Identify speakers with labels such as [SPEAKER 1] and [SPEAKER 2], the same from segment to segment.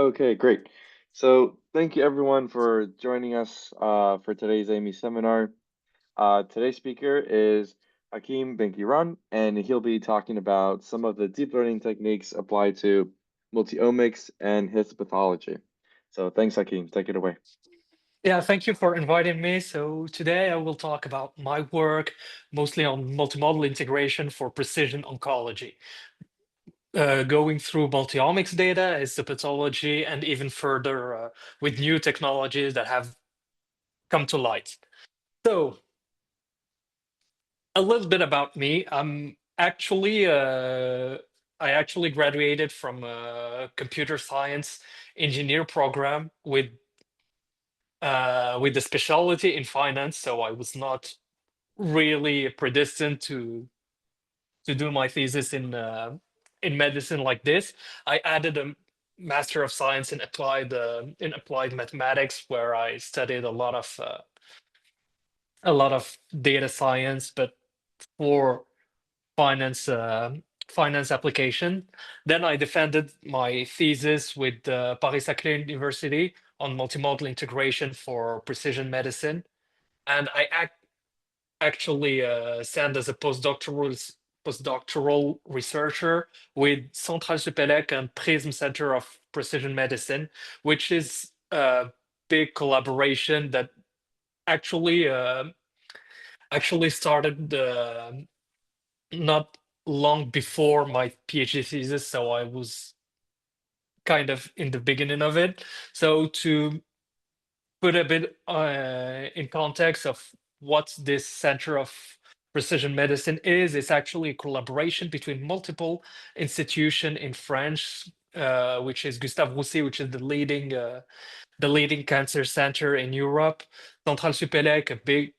[SPEAKER 1] Okay, great. So thank you everyone for joining us for today's Amy seminar. Today's speaker is Hakim Benkirane, and he'll be talking about some of the deep learning techniques applied to multi-omics and histopathology. So thanks, Hakim. Take it away.
[SPEAKER 2] Yeah, thank you for inviting me. So today I will talk about my work, mostly on multimodal integration for precision oncology, going through multi-omics data, histopathology, and even further with new technologies that have come to light. So a little bit about me. I actually graduated from a computer science engineer program with the specialty in finance. So I was not really predestined to do my thesis in medicine like this. I added a Master of Science in applied mathematics, where I studied a lot of data science, but for finance finance application. Then I defended my thesis with Paris-Saclay University on multimodal integration for precision medicine, and actually sent as a postdoctoral researcher with Central Supélec and Prism Center of Precision Medicine, which is a big collaboration that actually actually started not long before my PhD thesis, so I was kind of in the beginning of it. So to put a bit in context of what this center of precision medicine is, it's actually a collaboration between multiple institutions in France, which is Gustave Roussy, which is the leading cancer center in Europe. Centrale Supélec, a big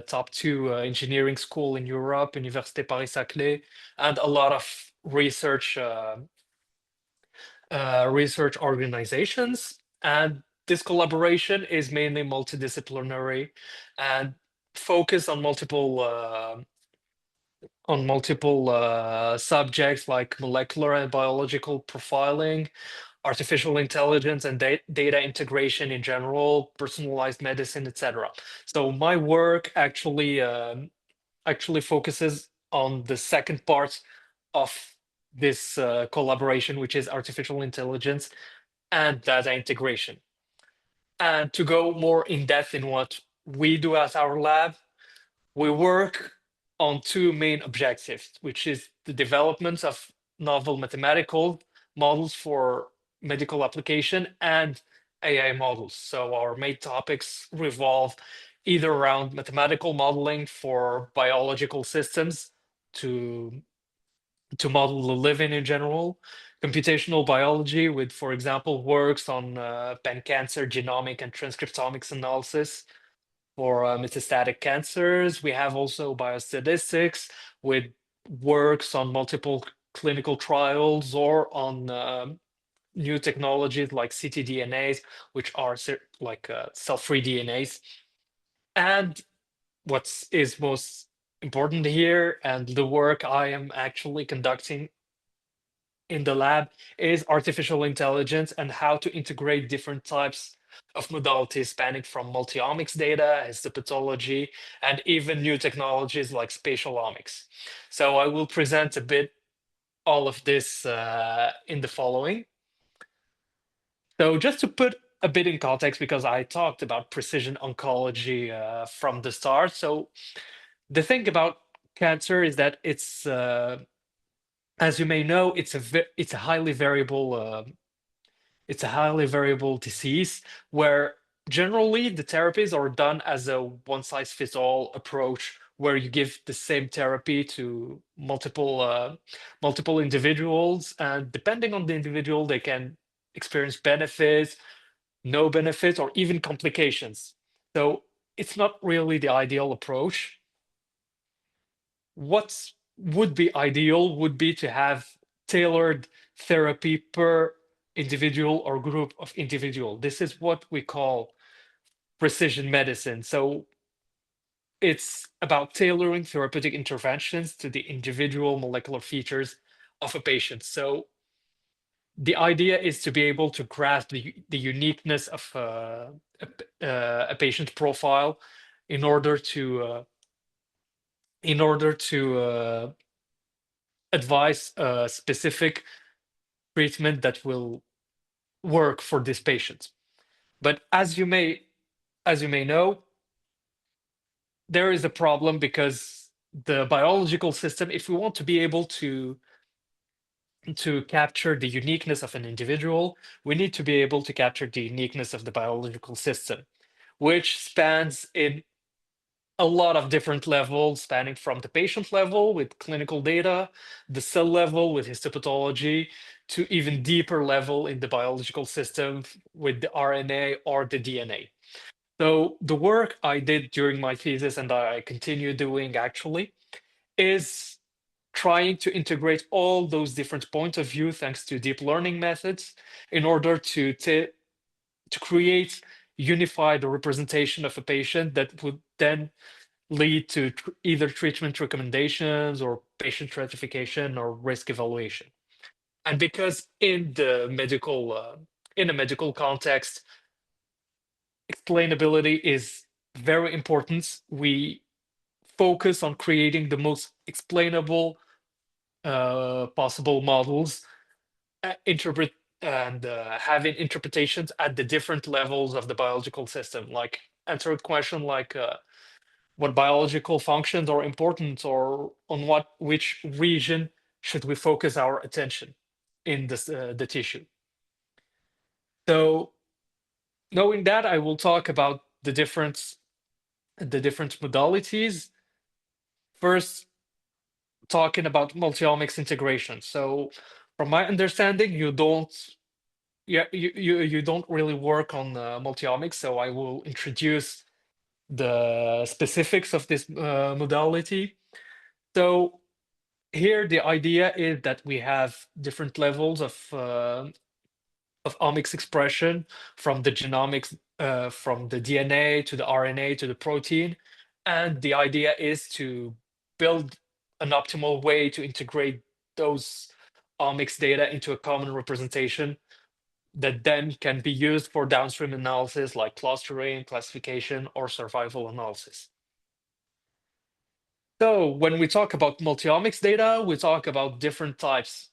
[SPEAKER 2] top two engineering school in Europe, Université Paris-Saclay, and a lot of research organizations. And this collaboration is mainly multidisciplinary and focus on multiple subjects like molecular and biological profiling, artificial intelligence and data integration in general, personalized medicine, etc. So my work actually focuses on the second part of this collaboration, which is artificial intelligence and data integration. And to go more in depth in what we do at our lab, we work on two main objectives, which is the development of novel mathematical models for medical application and AI models. So our main topics revolve either around mathematical modeling for biological systems to model the living in general, computational biology with, for example, works on pan-cancer genomic and transcriptomics analysis for metastatic cancers. We have also biostatistics with works on multiple clinical trials or on new technologies like ctDNAs, which are cell-free DNAs. And what is most important here, and the work I am actually conducting in the lab, is artificial intelligence and how to integrate different types of modalities spanning from multi-omics data, histopathology, and even new technologies like spatial omics. So I will present a bit all of this in the following. So just to put a bit in context, because I talked about precision oncology from the start. So the thing about cancer is that as you may know, it's a highly variable disease where generally the therapies are done as a one-size-fits-all approach, where you give the same therapy to multiple individuals, and depending on the individual, they can experience benefits, no benefits, or even complications. So it's not really the ideal approach. What would be ideal would be to have tailored therapy per individual or group of individual. This is what we call precision medicine. So it's about tailoring therapeutic interventions to the individual molecular features of a patient. So the idea is to be able to grasp the uniqueness of a patient profile in order to advise a specific treatment that will work for this patient. But as you may know, there is a problem because the biological system, if we want to be able to capture the uniqueness of an individual, we need to be able to capture the uniqueness of the biological system, which spans in a lot of different levels, spanning from the patient level with clinical data, the cell level with histopathology, to even deeper level in the biological system with the RNA or the DNA. So the work I did during my thesis, and I continue doing actually, is trying to integrate all those different points of view thanks to deep learning methods in order to create unified representation of a patient that would then lead to either treatment recommendations or patient stratification or risk evaluation. And because in a medical context, explainability is very important, we focus on creating the most explainable possible models, interpret and having interpretations at the different levels of the biological system. Like answer a question like what biological functions are important, or on which region should we focus our attention in the tissue. So knowing that, I will talk about the different modalities. First, talking about multi-omics integration. So from my understanding, you don't you don't really work on multi-omics, so I will introduce the specifics of this modality. So here the idea is that we have different levels of omics expression, from the genomics, from the DNA to the RNA to the protein. And the idea is to build an optimal way to integrate those omics data into a common representation that then can be used for downstream analysis like clustering, classification, or survival analysis. So when we talk about multi-omics data, we talk about different types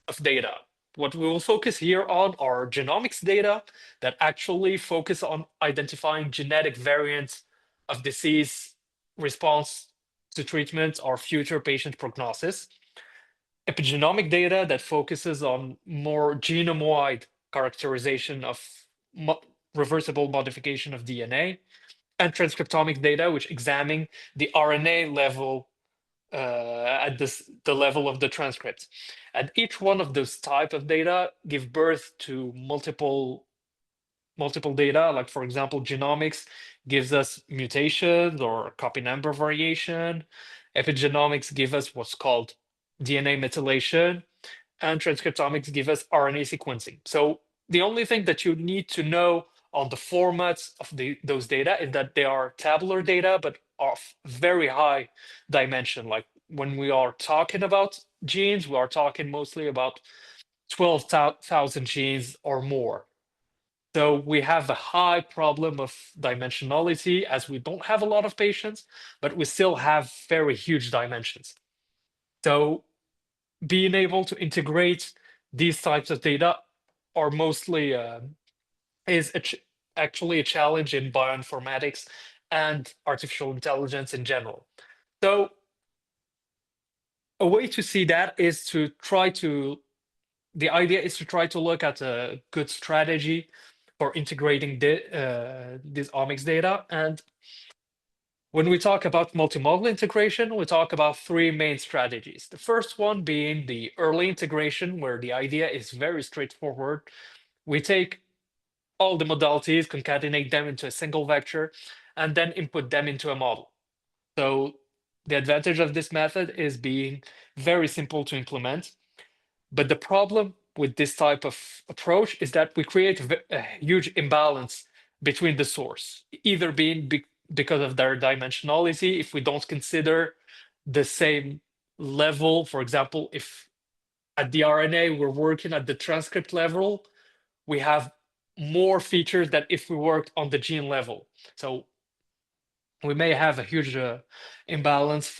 [SPEAKER 2] of data. What we will focus here on are genomics data that actually focus on identifying genetic variants of disease response to treatment or future patient prognosis. Epigenomic data that focuses on more genome-wide characterization of mo reversible modification of DNA, and transcriptomic data, which examine the RNA level at the level of the transcript. And each one of those type of data give birth to multiple data. Like for example, genomics gives us mutations or copy number variation. Epigenomics give us what's called DNA methylation, and transcriptomics give us RNA sequencing. So the only thing that you need to know on the formats of those data is that they are tabular data, but of very high dimension. Like when we are talking about genes, we are talking mostly about 12,000 genes or more. So we have a high problem of dimensionality, as we don't have a lot of patients, but we still have very huge dimensions. So being able to integrate these types of data are mostly is actually a challenge in bioinformatics and artificial intelligence in general. So a way to see that is to try to the idea is to try to look at a good strategy for integrating this omics data. And when we talk about multimodal integration, we talk about three main strategies. The first one being the early integration, where the idea is very straightforward. We take all the modalities, concatenate them into a single vector, and then input them into a model. So the advantage of this method is being very simple to implement. But the problem with this type of approach is that we create a huge imbalance between the source, either being because of their dimensionality, if we don't consider the same level. For example, if at the RNA, we're working at the transcript level. We have more features than if we worked on the gene level. So we may have a huge imbalance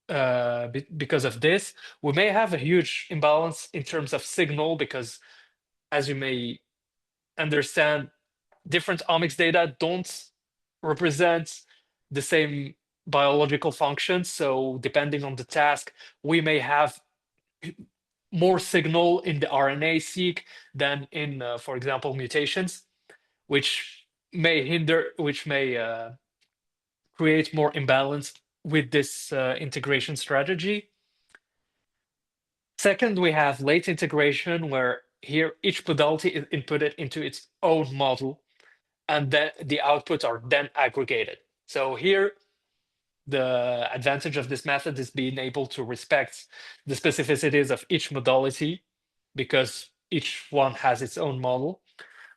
[SPEAKER 2] because of this. We may have a huge imbalance in terms of signal because, as you may understand, different omics data don't represent the same biological functions. So depending on the task, we may have more signal in the RNA-seq than in, for example, mutations, which may create more imbalance with this integration strategy. Second, we have late integration, where here each modality is inputted into its own model, and then the outputs are then aggregated. So here, the advantage of this method is being able to respect the specificities of each modality because each one has its own model.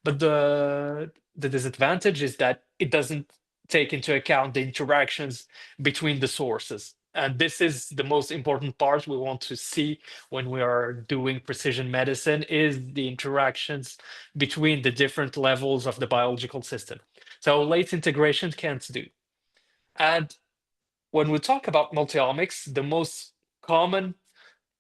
[SPEAKER 2] But the disadvantage is that it doesn't take into account the interactions between the sources. And this is the most important part we want to see when we are doing precision medicine, is the interactions between the different levels of the biological system. So late integration can't do. And when we talk about multi-omics, the most common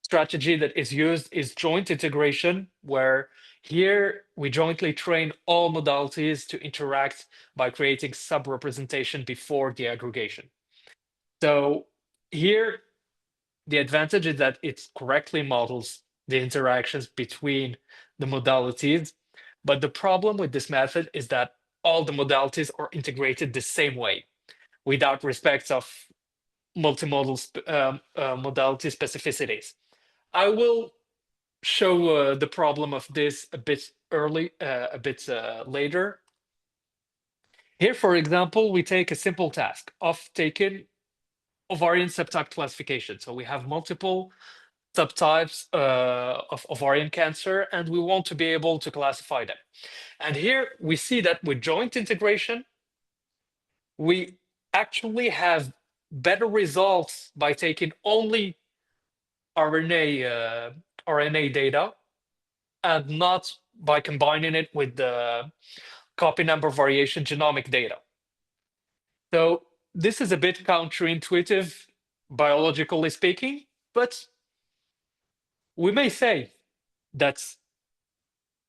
[SPEAKER 2] strategy that is used is joint integration, where here we jointly train all modalities to interact by creating sub-representation before the aggregation. So here, the advantage is that it correctly models the interactions between the modalities. But the problem with this method is that all the modalities are integrated the same way, without respect of multimodal modality specificities. I will show the problem of this a bit later. Here, for example, we take a simple task of taking ovarian subtype classification. So we have multiple subtypes of ovarian cancer, and we want to be able to classify them. And here we see that with joint integration, we actually have better results by taking only RNA data, and not by combining it with the copy number variation genomic data. So this is a bit counterintuitive, biologically speaking, but we may say that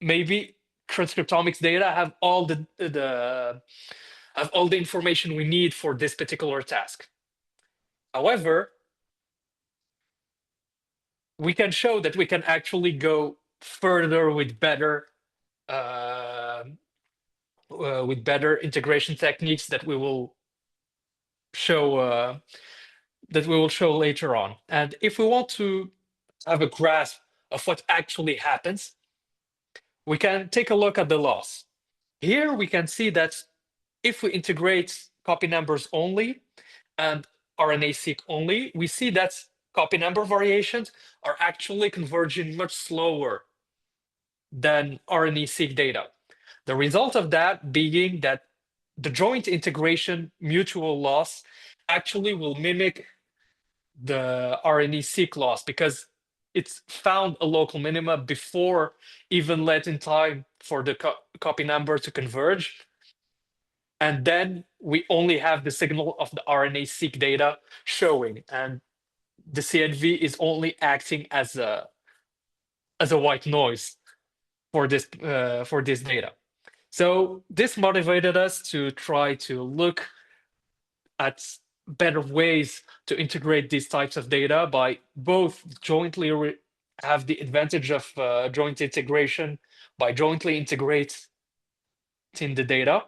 [SPEAKER 2] maybe transcriptomics data have all the information we need for this particular task. However, we can show that we can actually go further with better integration techniques that we will show later on. And if we want to have a grasp of what actually happens, we can take a look at the loss. Here we can see that if we integrate copy numbers only and RNA-seq only, we see that copy number variations are actually converging much slower than RNA-seq data. The result of that being that the joint integration mutual loss actually will mimic the RNA-seq loss, because it's found a local minima before even letting time for the copy number to converge. And then we only have the signal of the RNA-seq data showing, and the CNV is only acting as a white noise for this data. So this motivated us to try to look at better ways to integrate these types of data by both jointly have the advantage of joint integration by jointly integrating the data,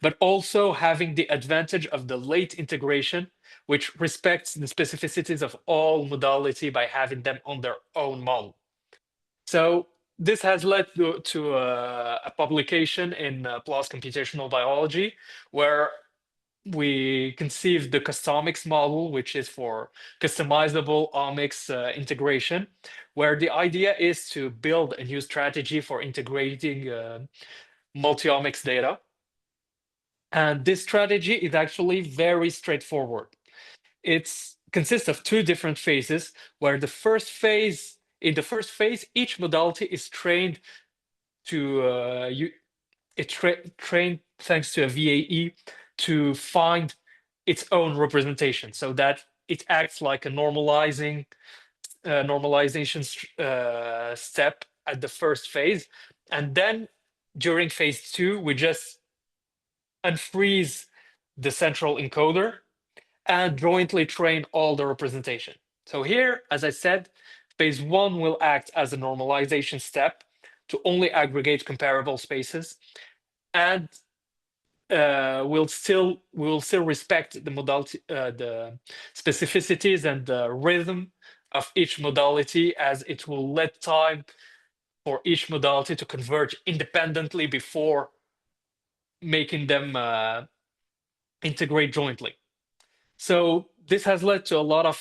[SPEAKER 2] but also having the advantage of the late integration, which respects the specificities of all modality by having them on their own model. So this has led to a publication in PLOS Computational Biology, where we conceived the customics model, which is for customizable omics integration, where the idea is to build a new strategy for integrating multi-omics data. And this strategy is actually very straightforward. It consists of two different phases, where the first phase in the first phase, each modality is trained to trained thanks to a VAE to find its own representation, so that it acts like a normalization step at the first phase, and then during phase 2 we just unfreeze the central encoder and jointly train all the representation. So here, as I said, phase 1 will act as a normalization step to only aggregate comparable spaces, and we'll still respect the modality, the specificities and the rhythm of each modality, as it will let time for each modality to converge independently before making them integrate jointly. So this has led to a lot of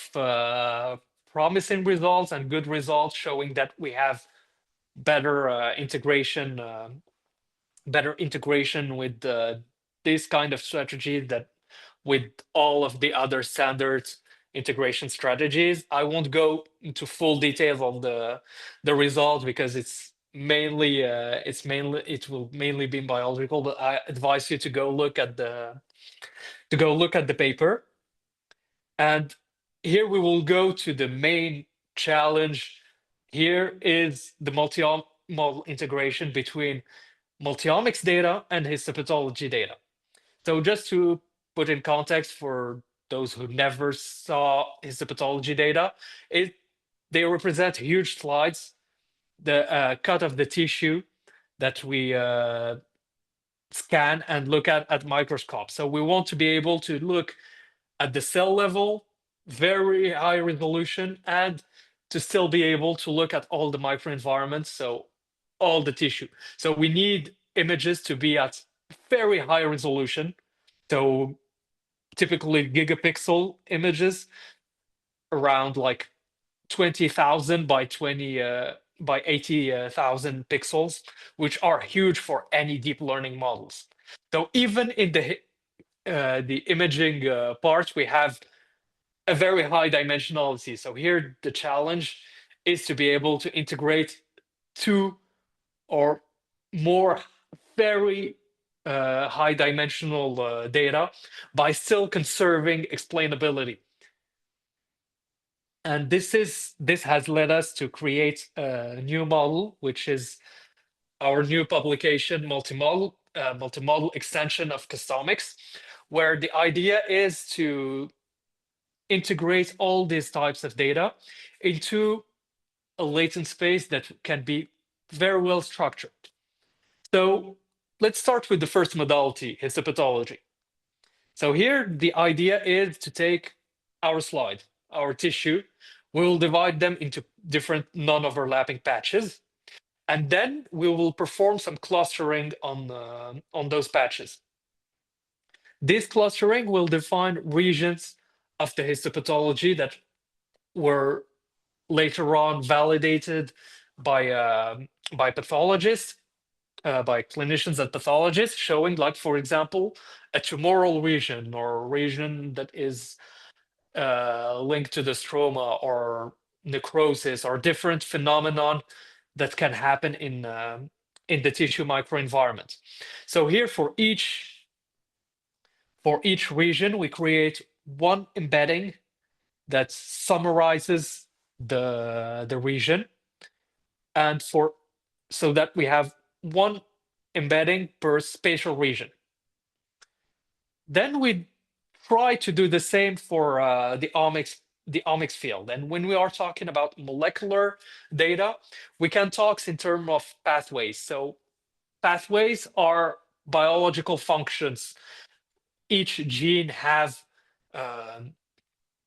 [SPEAKER 2] promising results and good results, showing that we have better integration with this kind of strategy that with all of the other standard integration strategies. I won't go into full details on the results because it will mainly be biological, but I advise you to go look at the paper. And here we will go to the main challenge. Here is the multi-modal integration between multi-omics data and histopathology data. So just to put in context for those who never saw histopathology data, they represent huge slides, the cut of the tissue that we scan and look at microscope. So we want to be able to look at the cell level, very high resolution, and to still be able to look at all the microenvironments, so all the tissue. So we need images to be at very high resolution. So typically gigapixel images, around like 20,000 by 80,000 pixels, which are huge for any deep learning models. So even in the imaging part, we have a very high dimensionality. So here the challenge is to be able to integrate two or more very high dimensional data by still conserving explainability. And this has led us to create a new model, which is our new publication, multimodal extension of customics, where the idea is to integrate all these types of data into a latent space that can be very well structured. So let's start with the first modality, histopathology. So here, the idea is to take our slide, our tissue, we'll divide them into different non-overlapping patches, and then we will perform some clustering on those patches. This clustering will define regions of the histopathology that were later on validated by pathologists, by clinicians and pathologists, showing, like, for example, a tumoral region or a region that is linked to the stroma or necrosis or different phenomenon that can happen in the tissue microenvironment. So here, for each region, we create one embedding that summarizes the region, and so that we have one embedding per spatial region. Then we try to do the same for the omics field. And when we are talking about molecular data, we can talk in terms of pathways. So pathways are biological functions. Each gene has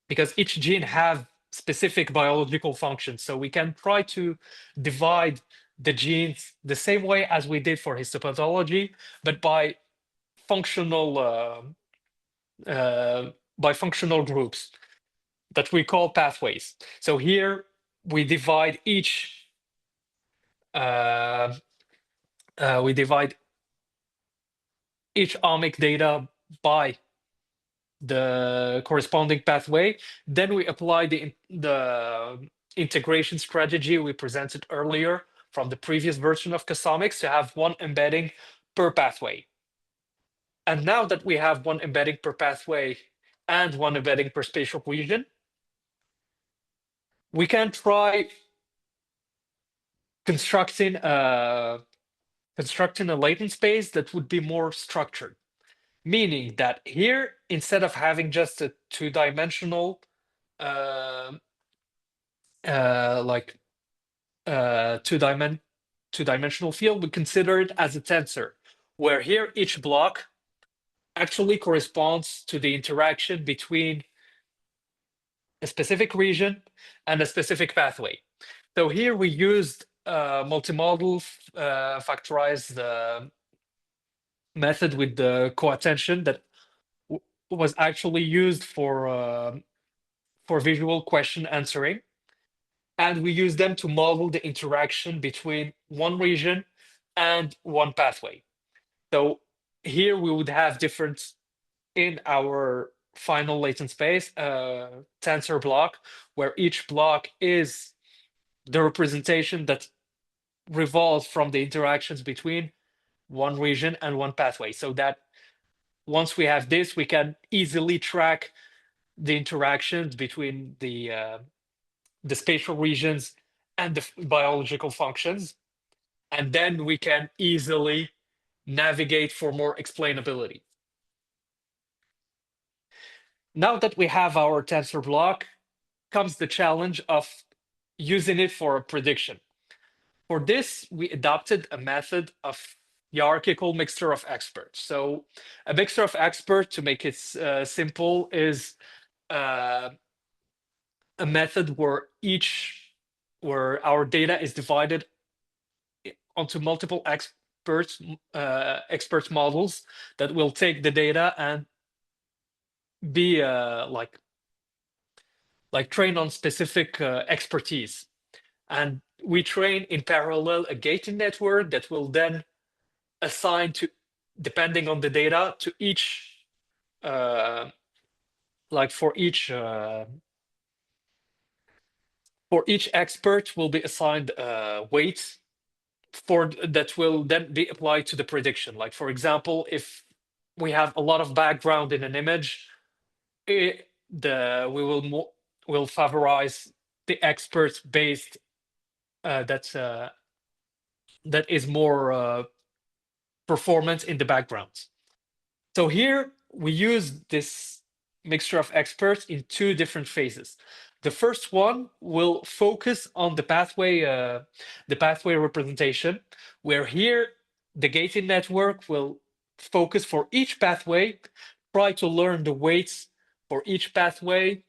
[SPEAKER 2] because each gene have specific biological functions. So we can try to divide the genes the same way as we did for histopathology, but functional by functional groups that we call pathways. So here we divide each omic data by the corresponding pathway. Then we apply the integration strategy we presented earlier from the previous version of Cosomics to have one embedding per pathway. And now that we have one embedding per pathway and one embedding per spatial region, we can try constructing a latent space that would be more structured. Meaning that here, instead of having just a two-dimensional like two-dimensional field, we consider it as a tensor, where here each block actually corresponds to the interaction between a specific region and a specific pathway. So here we used multimodal factorized method with the co-attention that was actually used for visual question answering. And we use them to model the interaction between one region and one pathway. So here we would have different, in our final latent space, tensor block, where each block is the representation that revolves from the interactions between one region and one pathway. So that once we have this, we can easily track the interactions between the spatial regions and the biological functions. And then we can easily navigate for more explainability. Now that we have our tensor block, comes the challenge of using it for a prediction. For this, we adopted a method of hierarchical mixture of experts. So a mixture of experts, to make it simple, is a method where our data is divided onto multiple experts models that will take the data and be like trained on specific expertise. And we train in parallel a gating network that will then assign to, depending on the data, to each for each expert will be assigned weights that will then be applied to the prediction. Like, for example, if we have a lot of background in an image, we will favorize the experts based that is more performance in the background. So here we use this mixture of experts in two different phases. The first one will focus on the pathway representation, where here the gating network will focus for each pathway, try to learn the weights for each pathway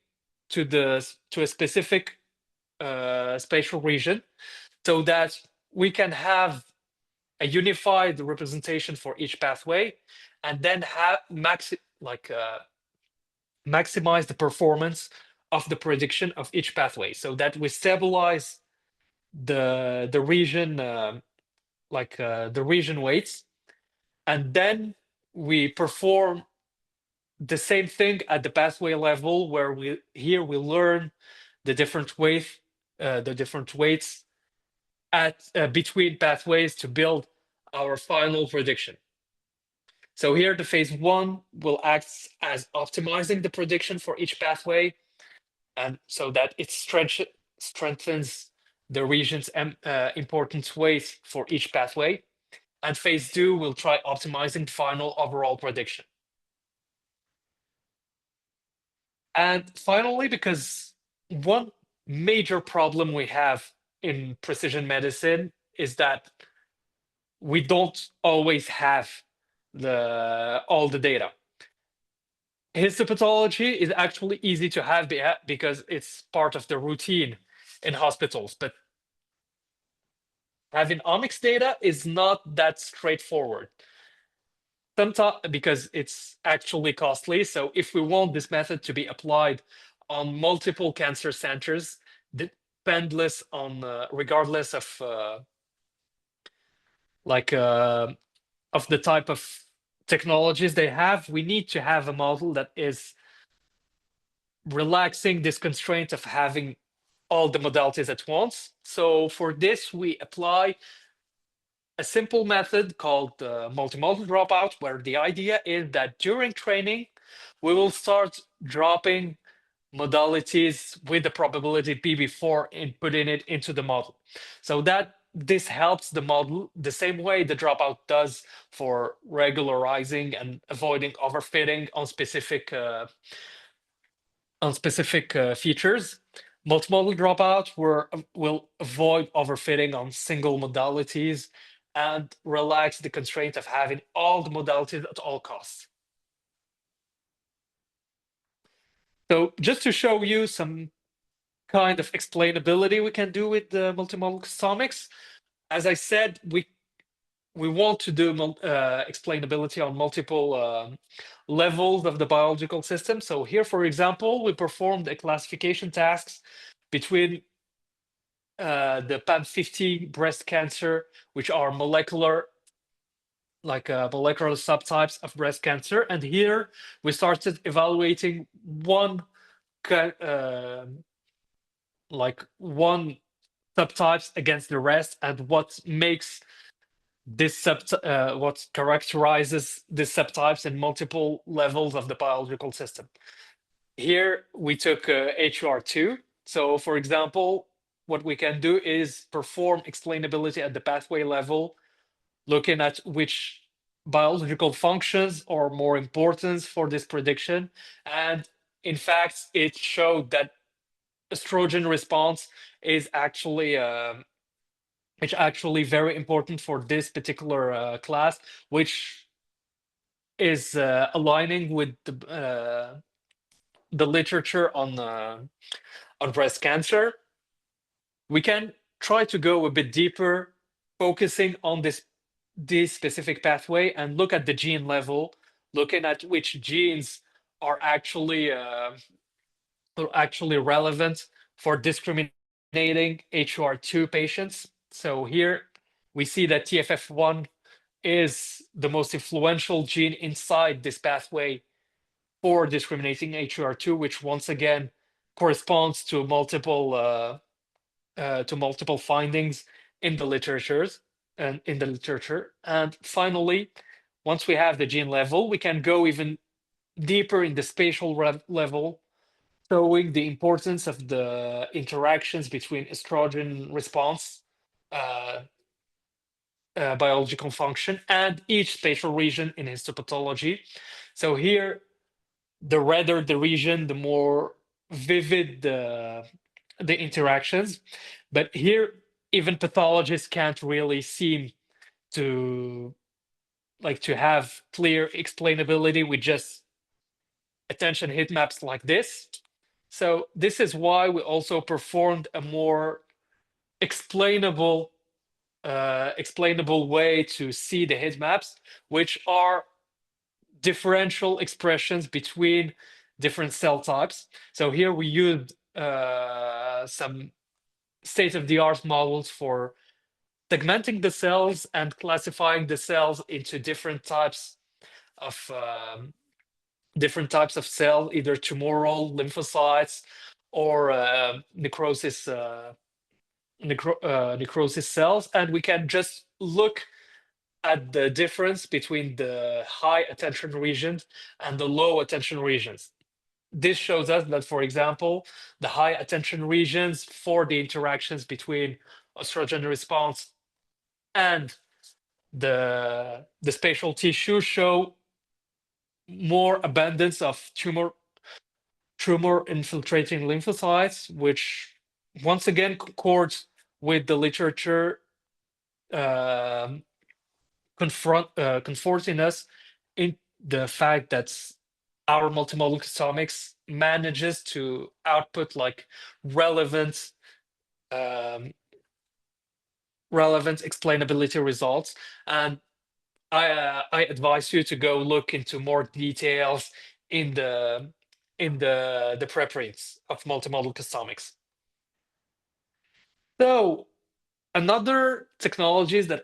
[SPEAKER 2] to a specific spatial region, so that we can have a unified representation for each pathway, and then have maximize the performance of the prediction of each pathway, so that we stabilize the region the region weights, and then we perform the same thing at the pathway level, where we learn the different weights at between pathways to build our final prediction. So here the phase one will act as optimizing the prediction for each pathway, and so that it strengthens the region's importance weight for each pathway. And phase two will try optimizing the final overall prediction. And finally, because one major problem we have in precision medicine is that we don't always have all the data. Histopathology is actually easy to have because it's part of the routine in hospitals, but having omics data is not that straightforward. Sometimes because it's actually costly. So if we want this method to be applied on multiple cancer centers, regardless of of the type of technologies they have, we need to have a model that is relaxing this constraint of having all the modalities at once. So for this, we apply a simple method called multimodal dropout, where the idea is that during training, we will start dropping modalities with the probability p before inputting it into the model. So that this helps the model the same way the dropout does for regularizing and avoiding overfitting on specific features. Multimodal dropout will avoid overfitting on single modalities and relax the constraint of having all the modalities at all costs. So just to show you some kind of explainability we can do with the multimodal customics, as I said, we want to do explainability on multiple levels of the biological system. So here, for example, we performed a classification tasks between the PAM50 breast cancer, which are molecular subtypes of breast cancer. And here we started evaluating one subtypes against the rest, and what makes what characterizes these subtypes in multiple levels of the biological system. Here we took HUR2. So for example, what we can do is perform explainability at the pathway level, looking at which biological functions are more important for this prediction. And in fact, it showed that estrogen response is actually it's actually very important for this particular class, which is aligning with the literature on breast cancer. We can try to go a bit deeper, focusing on this specific pathway and look at the gene level, looking at which genes are actually relevant for discriminating HUR2 patients. So here we see that TFF1 is the most influential gene inside this pathway for discriminating HUR2, which once again corresponds to multiple findings in the literatures and in the literature. And finally, once we have the gene level, we can go even deeper in the spatial level, showing the importance of the interactions between estrogen response, biological function, and each spatial region in histopathology. So here, the redder the region, the more vivid the interactions. But here, even pathologists can't really seem to have clear explainability with just attention heat maps like this. So this is why we also performed a more explainable way to see the heat maps, which are differential expressions between different cell types. So here we used some state-of-the-art models for segmenting the cells and classifying the cells into different types of cell, either tumoral lymphocytes or necrosis cells, and we can just look at the difference between the high attention regions and the low attention regions. This shows us that, for example, the high attention regions for the interactions between estrogen response and the spatial tissue show more abundance of tumor infiltrating lymphocytes, which once again accords with the literature comforting us in the fact that our multimodal customics manages to output relevant explainability results. And I advise you to go look into more details in the preprints of multimodal customics. So another technology that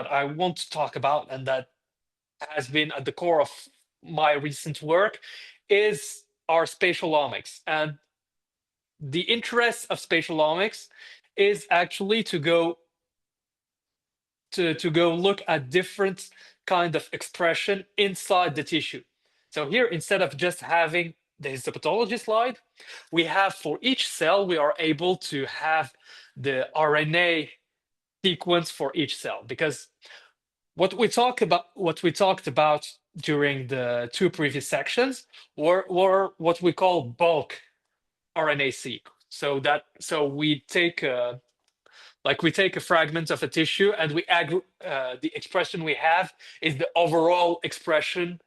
[SPEAKER 2] I want to talk about, and that has been at the core of my recent work, is our spatial omics. And the interest of spatial omics is actually to go look at different kind of expression inside the tissue. So here, instead of just having the histopathology slide, we have for each cell, we are able to have the RNA sequence for each cell, because what we talked about during the two previous sections were what we call bulk RNA-seq. So we take a fragment of a tissue, and the expression we have is the overall expression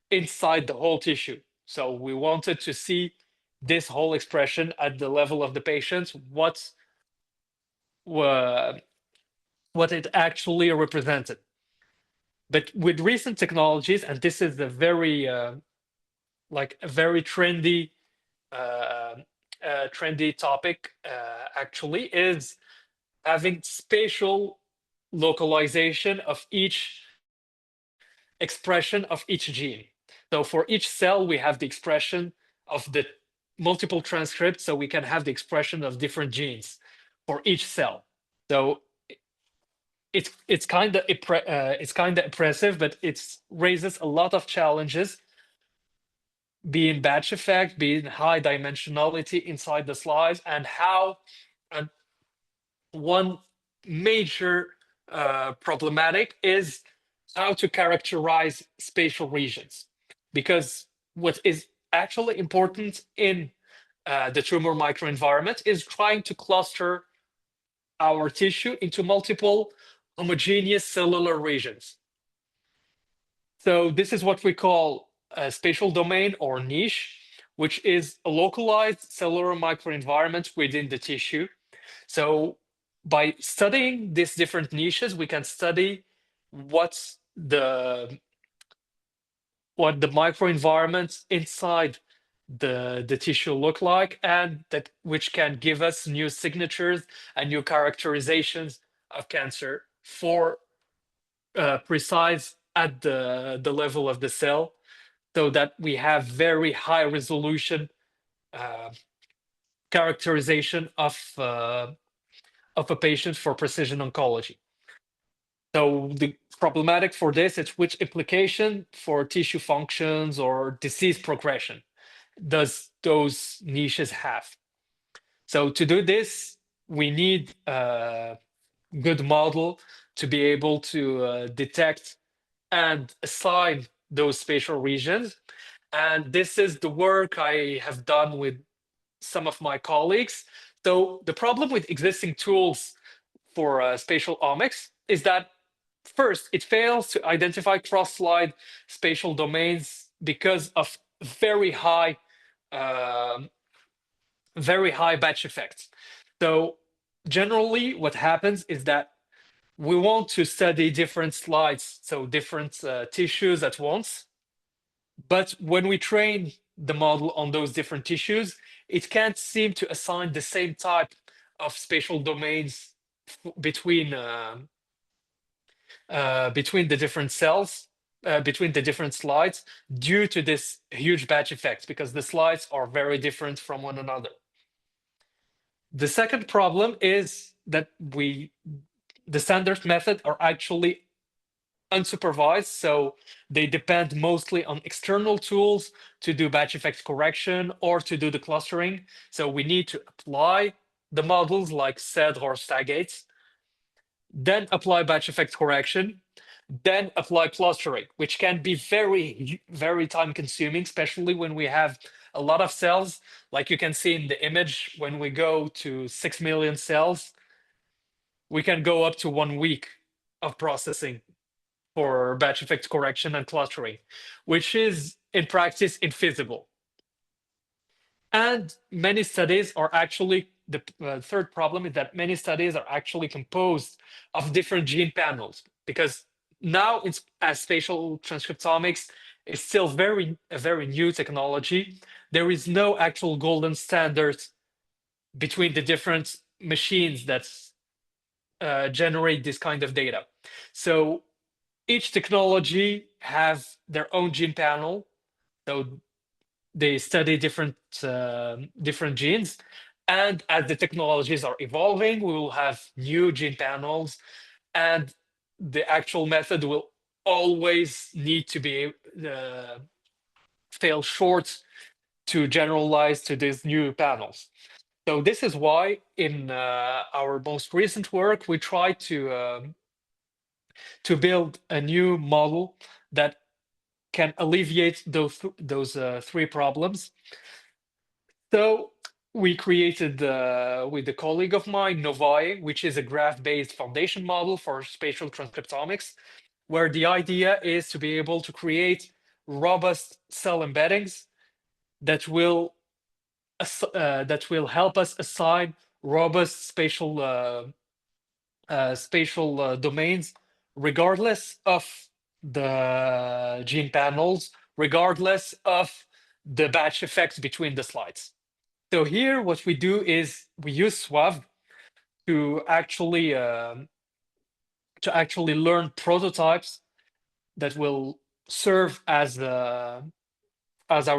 [SPEAKER 2] inside the whole tissue. So we wanted to see this whole expression at the level of the patient, what it actually represented. But with recent technologies, and this is a very trendy topic, actually, is having spatial localization of each expression of each gene. So for each cell, we have the expression of the multiple transcripts, so we can have the expression of different genes for each cell. So it's kind of impressive, but it raises a lot of challenges, being batch effect, being high dimensionality inside the slides, and how one major problematic is how to characterize spatial regions. Because what is actually important in the tumor microenvironment is trying to cluster our tissue into multiple homogeneous cellular regions. So this is what we call a spatial domain or niche, which is a localized cellular microenvironment within the tissue. So by studying these different niches, we can study what the microenvironments inside the tissue look like, and that which can give us new signatures and new characterizations of cancer for precise at the level of the cell, so that we have very high resolution characterization of a patient for precision oncology. So the problematic for this is which implication for tissue functions or disease progression does those niches have. So to do this, we need a good model to be able to detect and assign those spatial regions. And this is the work I have done with some of my colleagues. So the problem with existing tools for spatial omics is that first, it fails to identify cross-slide spatial domains because of um very high batch effects. So generally, what happens is that we want to study different slides, so different tissues at once. But when we train the model on those different tissues, it can't seem to assign the same type of spatial domains between between the different cells, between the different slides, due to this huge batch effect, because the slides are very different from one another. The second problem is that the standard method are actually unsupervised, so they depend mostly on external tools to do batch effect correction or to do the clustering. So we need to apply the models like CEDR or Stagates, then apply batch effect correction, then apply clustering, which can be very, very time consuming, especially when we have a lot of cells. Like you can see in the image, when we go to 6 million cells, we can go up to 1 week of processing for batch effect correction and clustering, which is in practice infeasible. And many studies are actually, the third problem is that many studies are actually composed of different gene panels, because now it's, as spatial transcriptomics is still a very new technology, there is no actual golden standard between the different machines that generate this kind of data. So each technology have their own gene panel, so they study different genes, And as the technologies are evolving, we will have new gene panels, and the actual method will always need to be fail short to generalize to these new panels. So this is why in our most recent work, we try to build a new model that can alleviate those three problems. So we created with a colleague of mine, Novae, which is a graph-based foundation model for spatial transcriptomics, where the idea is to be able to create robust cell embeddings that will help us assign robust spatial domains, regardless of the gene panels, regardless of the batch effects between the slides. So here, what we do is we use SWAV to actually learn prototypes that will serve as our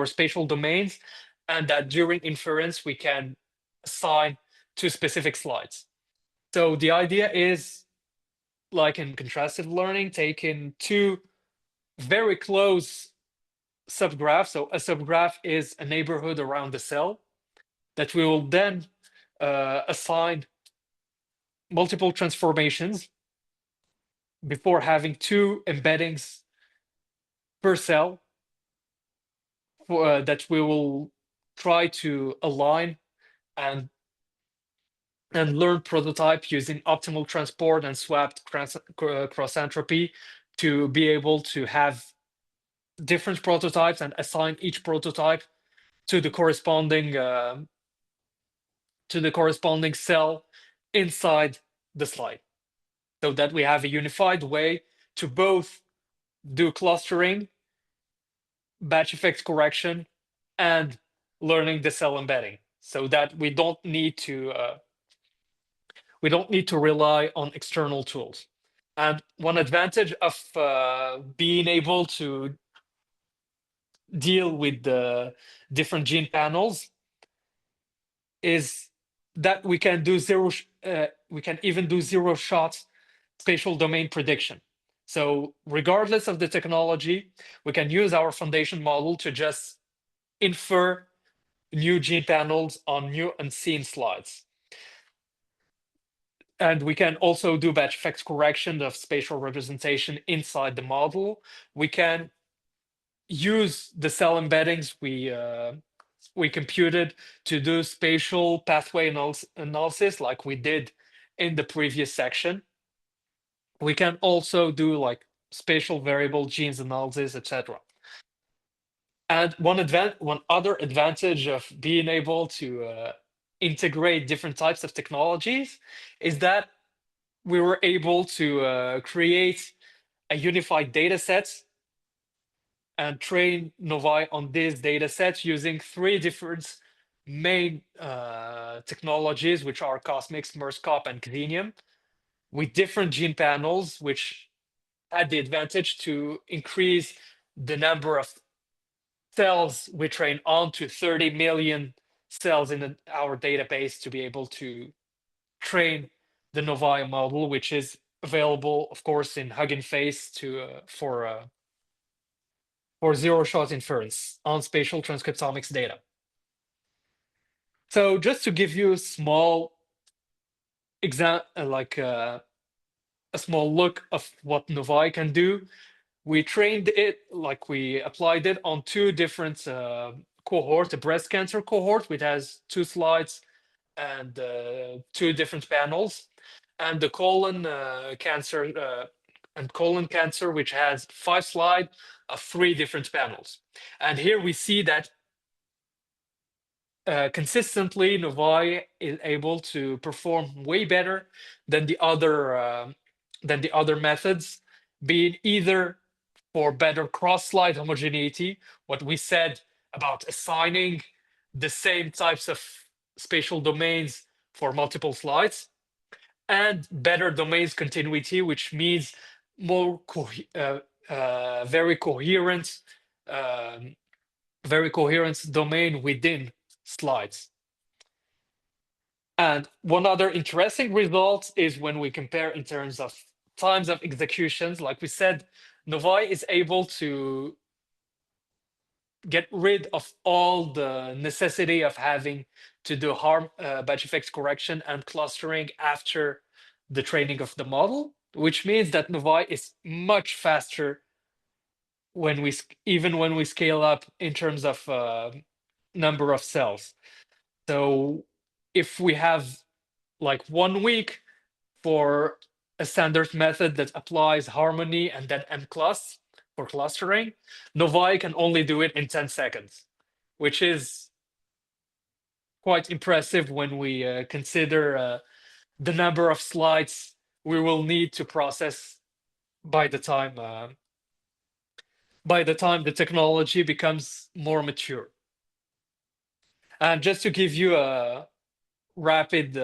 [SPEAKER 2] spatial domains, and that during inference we can assign to specific slides. So the idea is, like in contrastive learning, taking two very close subgraphs. So a subgraph is a neighborhood around the cell that we will then assign multiple transformations before having two embeddings per cell that we will try to align and learn prototype using optimal transport and swapped cross entropy to be able to have different prototypes and assign each prototype to the corresponding cell inside the slide, so that we have a unified way to both do clustering, batch effect correction, and learning the cell embedding, so that we don't need to rely on external tools. And one advantage of being able to deal with the different gene panels is that we can even do zero shot spatial domain prediction. So regardless of the technology, we can use our foundation model to just infer new gene panels on new unseen slides. And we can also do batch effect correction of spatial representation inside the model. We can use the cell embeddings we computed to do spatial pathway analysis like we did in the previous section. We can also do like spatial variable genes analysis, etc. And one other advantage of being able to integrate different types of technologies is that we were able to create a unified data set and train Novae on this data set using three different main technologies, which are Cosmix, MERSCOP, and Xenium, with different gene panels, which had the advantage to increase the number of cells we train on to 30 million cells in our database to be able to train the Novae model, which is available, of course, in Hugging Face for zero-shot inference on spatial transcriptomics data. So just to give you a small a small look of what Novae can do, we applied it on two different cohorts, a breast cancer cohort, which has 2 slides and 2 different panels, and the colon cancer, which has 5 slides of 3 different panels. And here we see that consistently Novae is able to perform way better than the other methods, being either for better cross-slide homogeneity, what we said about assigning the same types of spatial domains for multiple slides, and better domains continuity, which means more very coherent domain within slides. And one other interesting result is when we compare in terms of times of executions. Like we said, Novi is able to get rid of all the necessity of having to do harm batch effects correction and clustering after the training of the model, which means that Novi is much faster when even when we scale up in terms of number of cells. So if we have like 1 week for a standard method that applies harmony and then mclust for clustering, Novi can only do it in 10 seconds, which is quite impressive when we consider the number of slides we will need to process by the time the technology becomes more mature. And just to give you a rapid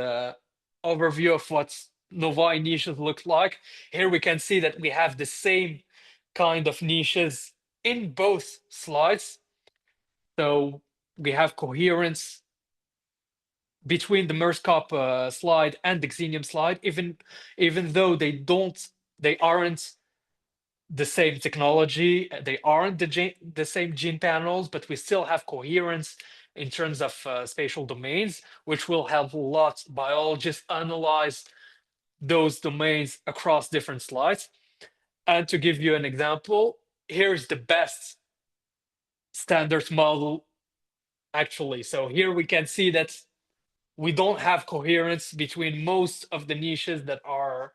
[SPEAKER 2] overview of what Novi niches look like, here we can see that we have the same kind of niches in both slides. So we have coherence between the MERSCOP slide and the Xenium slide, even though they aren't the same technology, they aren't the same gene panels, but we still have coherence in terms of spatial domains, which will help a lot biologists analyze those domains across different slides. And to give you an example, here's the best standard model actually. So here we can see that we don't have coherence between most of the niches that are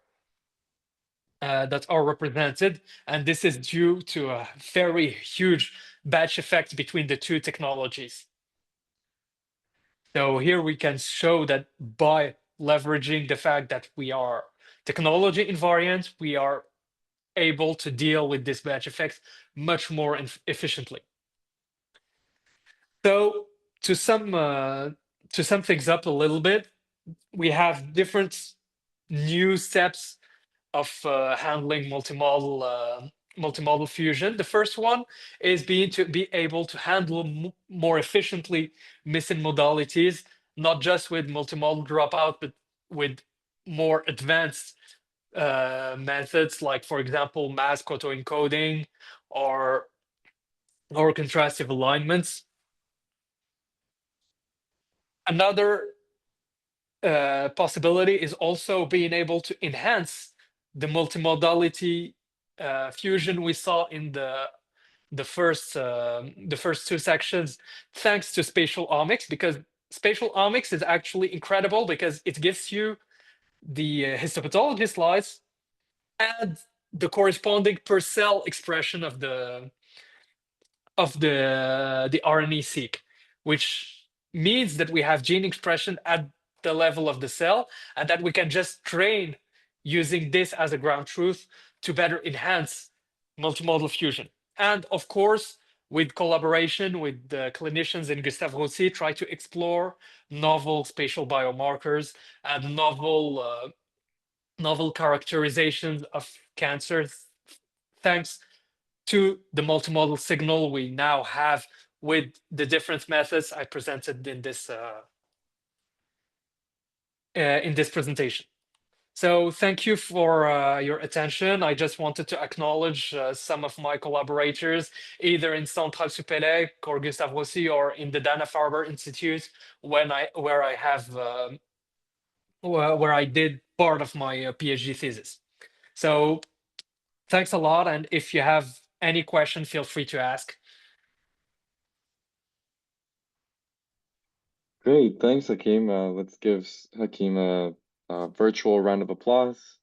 [SPEAKER 2] represented, and this is due to a very huge batch effect between the two technologies. So here we can show that by leveraging the fact that we are technology invariant, we are able to deal with this batch effect much more efficiently. So to sum things up a little bit, we have different new steps of handling multimodal fusion. The first one is to be able to handle more efficiently missing modalities, not just with multimodal dropout, but with more advanced methods, like for example, mask autoencoding or contrastive alignments. Another possibility is also being able to enhance the multimodality fusion we saw in the first two sections, thanks to spatial omics, because spatial omics is actually incredible because it gives you the histopathology slides and the corresponding per cell expression of the RNA-seq, which means that we have gene expression at the level of the cell, and that we can just train using this as a ground truth to better enhance multimodal fusion. And of course, with collaboration with the clinicians in Gustave Roussy, try to explore novel spatial biomarkers and novel characterizations of cancers, thanks to the multimodal signal we now have with the different methods I presented in this presentation. So thank you for your attention. I just wanted to acknowledge some of my collaborators, either in Centrale Supélec or Gustave Roussy or in the Dana-Farber Institute, where I did part of my PhD thesis. So thanks a lot, and if you have any question, feel free to ask.
[SPEAKER 1] Great, thanks, Hakim. Let's give Hakim a virtual round of applause.